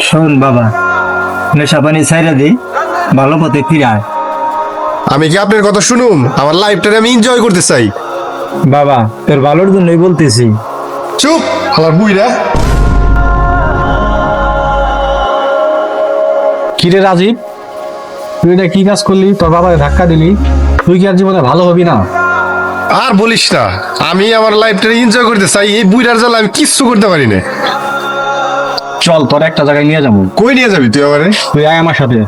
শোন বাবা, নেশা পানি ছাইরা দি, ভালো পথে ফিরায়। আমি কি আপনার কথা শুনুম? আমার লাইফটা আমি এনজয় করতে চাই। বাবা, তোর ভালোর জন্যই বলতেছি। চুপ আমার বুইরা। কিরে রাজীব, তুই এটা কি কাজ করলি? তোর বাবাকে ধাক্কা দিলি, তুই কি আর জীবনে ভালো হবি না? আর বলিস না, আমি আমার লাইফটা এনজয় করতে চাই, এই বুইরার জ্বালা আমি কিচ্ছু করতে পারি না। চল তোর একটা জায়গায় নিয়ে যাবো। কই নিয়ে যাবি তুই আমারে? তুই আয় আমার সাথে,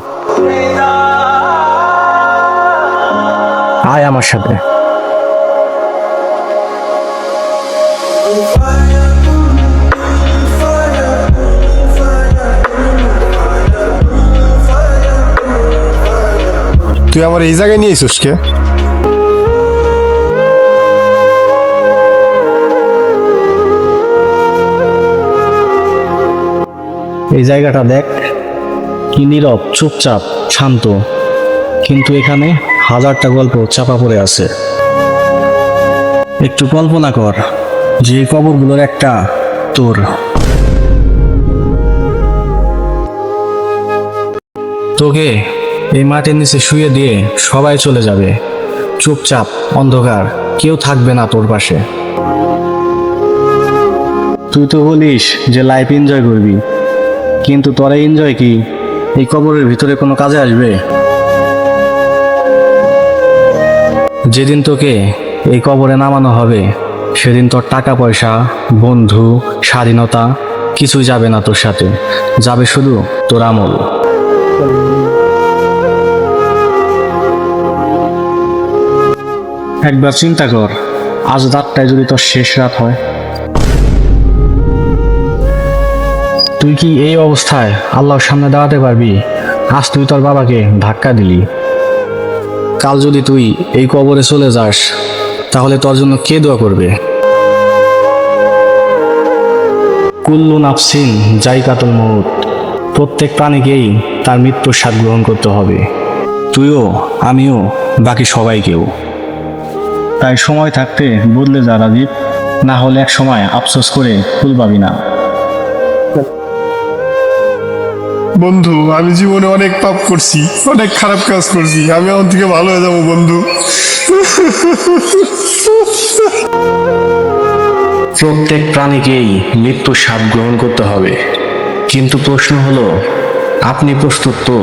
আয় আমার সাথে। তুই আমার এই জায়গায় নিয়ে এসিস কে? এই জায়গাটা দেখ, কি নীরব, চুপচাপ, শান্ত, কিন্তু এখানে হাজারটা গল্প চাপা পড়ে আছে। একটু কল্পনা কর যে এই কবরগুলোর একটা তোর। তোকে এই মাটির নিচে শুয়ে দিয়ে সবাই চলে যাবে, চুপচাপ, অন্ধকার, কেউ থাকবে না তোর পাশে। তুই তো বলিস যে লাইফ এনজয় করবি, কিন্তু তোরা এনজয় কি এই কবরের ভিতরে কোনো কাজে আসবে? যেদিন তোকে এই কবরে নামানো হবে, সেদিন তোর টাকা পয়সা, বন্ধু, স্বাধীনতা কিছুই যাবে না তোর সাথে, যাবে শুধু তোর আমল। একবার চিন্তা কর, আজ রাতটায় যদি তোর শেষ রাত হয়, তুই কি এই অবস্থায় আল্লাহর সামনে দাঁড়াতে পারবি? আজ তুই তোর বাবাকে ধাক্কা দিলি, কাল যদি তুই এই কবরে চলে যাস, তাহলে তোর জন্য কে দোয়া করবে? কুল্লু নাফসিন জাইকাতুল মউত, প্রত্যেক প্রাণীকেই তার মৃত্যুর স্বাদ গ্রহণ করতে হবে, তুইও, আমিও, বাকি সবাইকেও। তাই সময় থাকতে বদলে যা রাজীব, না হলে এক সময় আফসোস করে ফুল পাবি না। বন্ধু, আমি জীবনে অনেক পাপ করছি, অনেক খারাপ কাজ করছি, আমি আমার থেকে ভালো হয়ে যাবো বন্ধু। প্রত্যেক প্রাণীকেই মৃত্যুর স্বাদ গ্রহণ করতে হবে, কিন্তু প্রশ্ন হলো, আপনি প্রস্তুত তো?